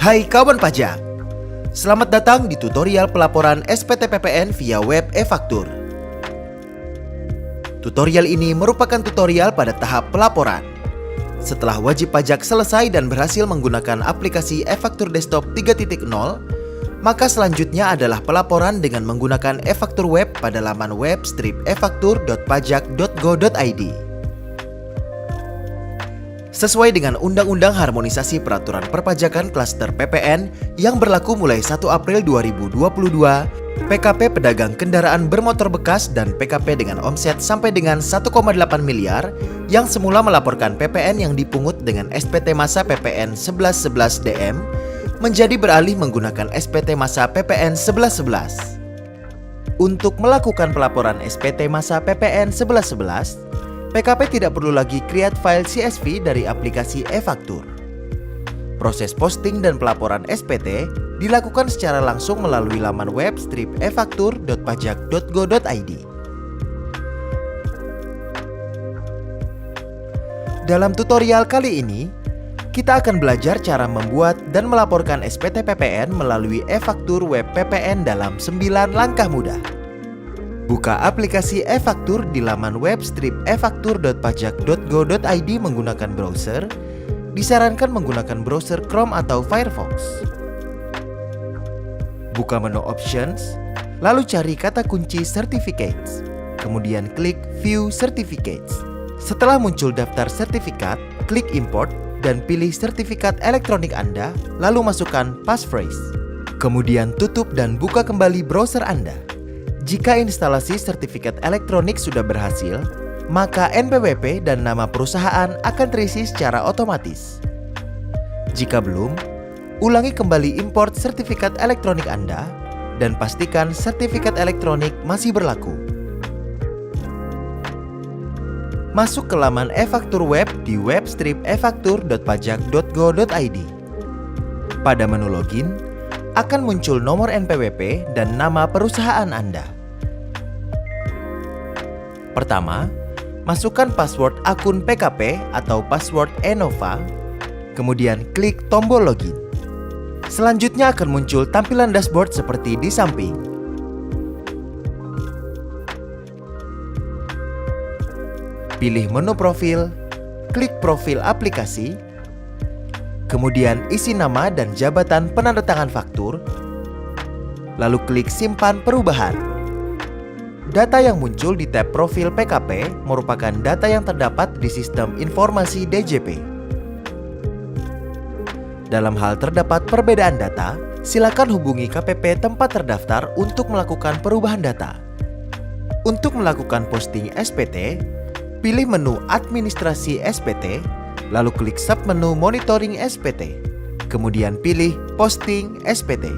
Hai kawan pajak, selamat datang di tutorial pelaporan SPT PPN via web e-faktur. Tutorial ini merupakan tutorial pada tahap pelaporan. Setelah wajib pajak selesai dan berhasil menggunakan aplikasi e-faktur desktop 3.0, maka selanjutnya adalah pelaporan dengan menggunakan e-faktur web pada laman web strip efaktur.pajak.go.id. Sesuai dengan Undang-Undang Harmonisasi Peraturan Perpajakan Klaster PPN yang berlaku mulai 1 April 2022, PKP pedagang kendaraan bermotor bekas dan PKP dengan omset sampai dengan 1,8 miliar yang semula melaporkan PPN yang dipungut dengan SPT Masa PPN 1111 DM menjadi beralih menggunakan SPT Masa PPN 1111. Untuk melakukan pelaporan SPT Masa PPN 1111, PKP tidak perlu lagi create file CSV dari aplikasi e-faktur. Proses posting dan pelaporan SPT dilakukan secara langsung melalui laman web strip efaktur.pajak.go.id. Dalam tutorial kali ini, kita akan belajar cara membuat dan melaporkan SPT PPN melalui e-faktur web PPN dalam 9 langkah mudah. Buka aplikasi e-faktur di laman web strip efaktur.pajak.go.id menggunakan browser. Disarankan menggunakan browser Chrome atau Firefox. Buka menu Options, lalu cari kata kunci Certificates. Kemudian klik View Certificates. Setelah muncul daftar sertifikat, klik Import dan pilih sertifikat elektronik Anda, lalu masukkan passphrase. Kemudian tutup dan buka kembali browser Anda. Jika instalasi sertifikat elektronik sudah berhasil, maka NPWP dan nama perusahaan akan terisi secara otomatis. Jika belum, ulangi kembali import sertifikat elektronik Anda dan pastikan sertifikat elektronik masih berlaku. Masuk ke laman e-faktur web di web strip efaktur.pajak.go.id. Pada menu login, akan muncul nomor NPWP dan nama perusahaan Anda. Pertama, masukkan password akun PKP atau password Enova, kemudian klik tombol login. Selanjutnya akan muncul tampilan dashboard seperti di samping. Pilih menu profil, klik profil aplikasi, kemudian isi nama dan jabatan penandatangan faktur, lalu klik simpan perubahan. Data yang muncul di tab profil PKP merupakan data yang terdapat di sistem informasi DJP. Dalam hal terdapat perbedaan data, silakan hubungi KPP tempat terdaftar untuk melakukan perubahan data. Untuk melakukan posting SPT, pilih menu Administrasi SPT, lalu klik submenu Monitoring SPT, kemudian pilih Posting SPT.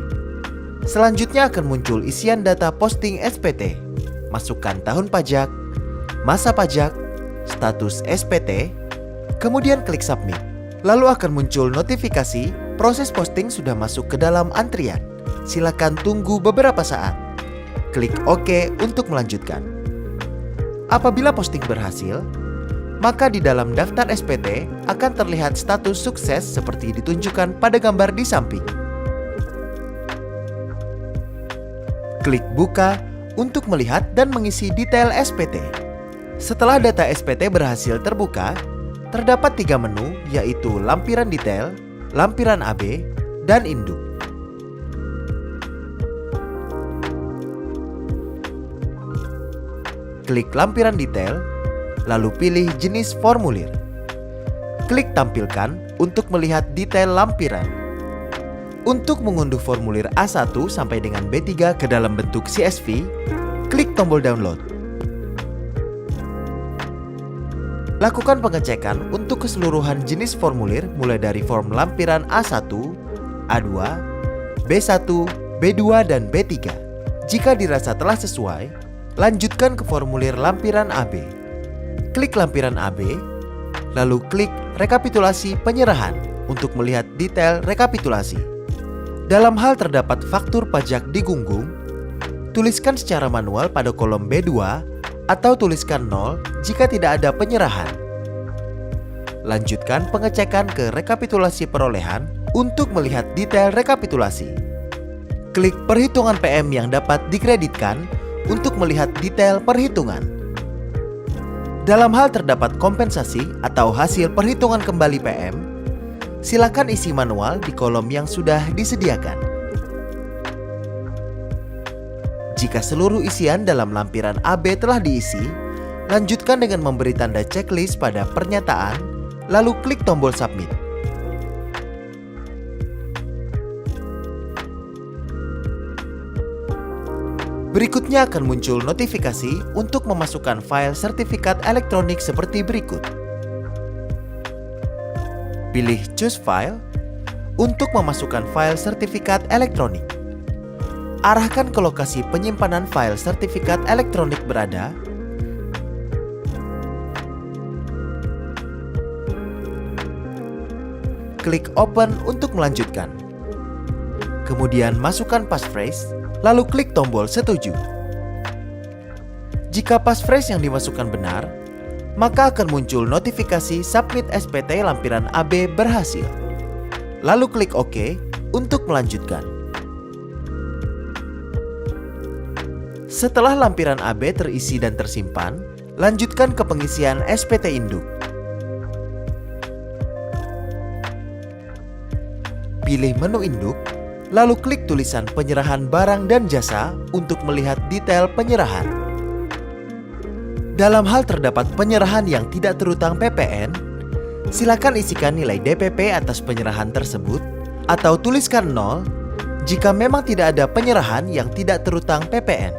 Selanjutnya akan muncul isian data posting SPT. Masukkan tahun pajak, masa pajak, status SPT, kemudian klik Submit. Lalu akan muncul notifikasi proses posting sudah masuk ke dalam antrian. Silakan tunggu beberapa saat. Klik OK untuk melanjutkan. Apabila posting berhasil, maka di dalam daftar SPT akan terlihat status sukses seperti ditunjukkan pada gambar di samping. Klik Buka untuk melihat dan mengisi detail SPT. Setelah data SPT berhasil terbuka, terdapat 3 menu yaitu lampiran detail, lampiran AB, dan induk. Klik lampiran detail, lalu pilih jenis formulir. Klik Tampilkan untuk melihat detail lampiran. Untuk mengunduh formulir A1 sampai dengan B3 ke dalam bentuk CSV, klik tombol download. Lakukan pengecekan untuk keseluruhan jenis formulir mulai dari form lampiran A1, A2, B1, B2, dan B3. Jika dirasa telah sesuai, lanjutkan ke formulir lampiran AB. Klik lampiran AB, lalu klik rekapitulasi penyerahan untuk melihat detail rekapitulasi. Dalam hal terdapat faktur pajak digunggung, tuliskan secara manual pada kolom B2 atau tuliskan 0 jika tidak ada penyerahan. Lanjutkan pengecekan ke rekapitulasi perolehan untuk melihat detail rekapitulasi. Klik perhitungan PM yang dapat dikreditkan untuk melihat detail perhitungan. Dalam hal terdapat kompensasi atau hasil perhitungan kembali PM, silakan isi manual di kolom yang sudah disediakan. Jika seluruh isian dalam lampiran AB telah diisi, lanjutkan dengan memberi tanda checklist pada pernyataan, lalu klik tombol submit. Berikutnya akan muncul notifikasi untuk memasukkan file sertifikat elektronik seperti berikut. Pilih Choose File untuk memasukkan file sertifikat elektronik. Arahkan ke lokasi penyimpanan file sertifikat elektronik berada. Klik Open untuk melanjutkan. Kemudian masukkan passphrase, lalu klik tombol Setuju. Jika passphrase yang dimasukkan benar, maka akan muncul notifikasi Submit SPT lampiran AB berhasil. Lalu klik OK untuk melanjutkan. Setelah lampiran AB terisi dan tersimpan, lanjutkan ke pengisian SPT induk. Pilih menu induk, lalu klik tulisan penyerahan barang dan jasa untuk melihat detail penyerahan. Dalam hal terdapat penyerahan yang tidak terutang PPN, silakan isikan nilai DPP atas penyerahan tersebut atau tuliskan 0 jika memang tidak ada penyerahan yang tidak terutang PPN.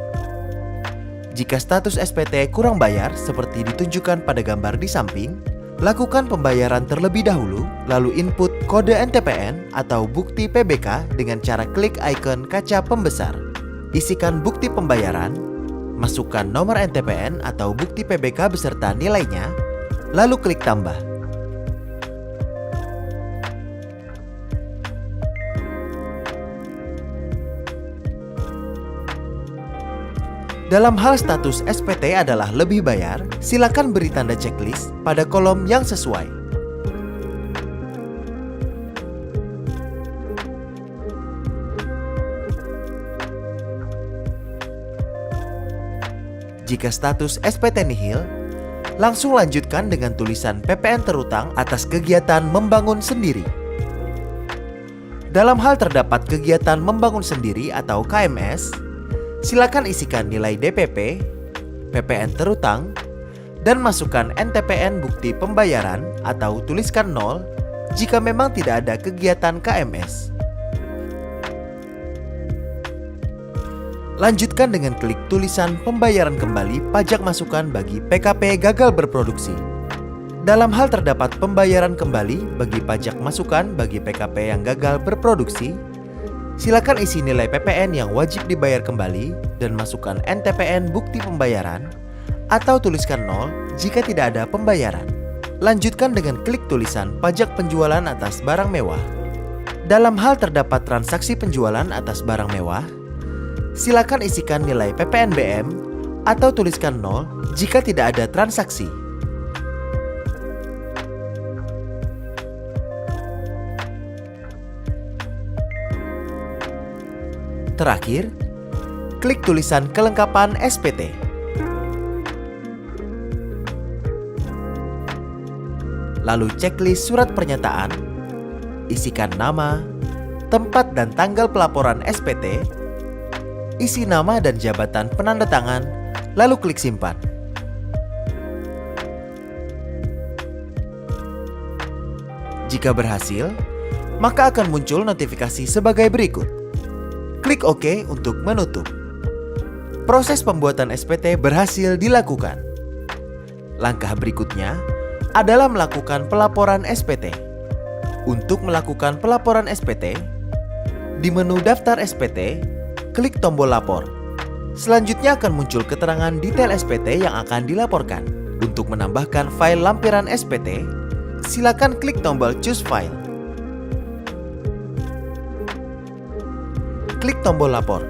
Jika status SPT kurang bayar seperti ditunjukkan pada gambar di samping, lakukan pembayaran terlebih dahulu, lalu input kode NTPN atau bukti PBK dengan cara klik ikon kaca pembesar. Isikan bukti pembayaran, masukkan nomor NTPN atau bukti PBK beserta nilainya, lalu klik tambah. Dalam hal status SPT adalah lebih bayar, silakan beri tanda checklist pada kolom yang sesuai. Jika status SPT nihil, langsung lanjutkan dengan tulisan PPN terutang atas kegiatan membangun sendiri. Dalam hal terdapat kegiatan membangun sendiri atau KMS, silakan isikan nilai DPP, PPN terutang, dan masukkan NTPN bukti pembayaran atau tuliskan 0 jika memang tidak ada kegiatan KMS. Lanjutkan dengan klik tulisan pembayaran kembali pajak masukan bagi PKP gagal berproduksi. Dalam hal terdapat pembayaran kembali bagi pajak masukan bagi PKP yang gagal berproduksi, silakan isi nilai PPN yang wajib dibayar kembali dan masukkan NTPN bukti pembayaran atau tuliskan 0 jika tidak ada pembayaran. Lanjutkan dengan klik tulisan pajak penjualan atas barang mewah. Dalam hal terdapat transaksi penjualan atas barang mewah, silakan isikan nilai PPN BM atau tuliskan 0 jika tidak ada transaksi. Terakhir, klik tulisan kelengkapan SPT. Lalu checklist surat pernyataan, isikan nama, tempat dan tanggal pelaporan SPT, isi nama dan jabatan penanda tangan, lalu klik simpan. Jika berhasil, maka akan muncul notifikasi sebagai berikut. Klik OK untuk menutup. Proses pembuatan SPT berhasil dilakukan. Langkah berikutnya adalah melakukan pelaporan SPT. Untuk melakukan pelaporan SPT, di menu Daftar SPT, klik tombol Lapor. Selanjutnya akan muncul keterangan detail SPT yang akan dilaporkan. Untuk menambahkan file lampiran SPT, silakan klik tombol Choose File. Klik tombol Lapor.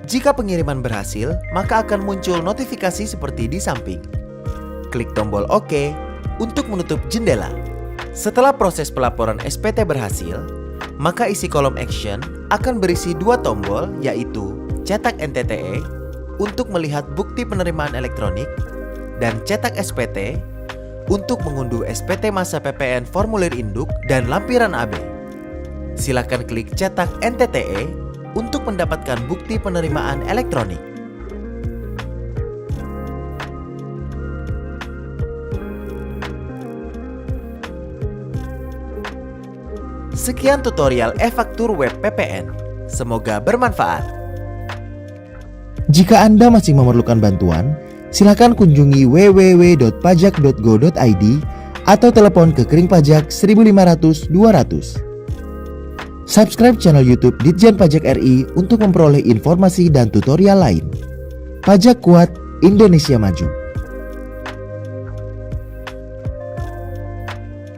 Jika pengiriman berhasil, maka akan muncul notifikasi seperti di samping. Klik tombol OK untuk menutup jendela. Setelah proses pelaporan SPT berhasil, maka isi kolom action akan berisi dua tombol, yaitu cetak NTTE untuk melihat bukti penerimaan elektronik dan cetak SPT untuk mengunduh SPT masa PPN formulir induk dan lampiran AB. Silakan klik cetak NTTE untuk mendapatkan bukti penerimaan elektronik. Sekian tutorial e-faktur web PPN. Semoga bermanfaat. Jika Anda masih memerlukan bantuan, silakan kunjungi www.pajak.go.id atau telepon ke Kering Pajak 1500 200. Subscribe channel YouTube Ditjen Pajak RI untuk memperoleh informasi dan tutorial lain. Pajak kuat, Indonesia maju.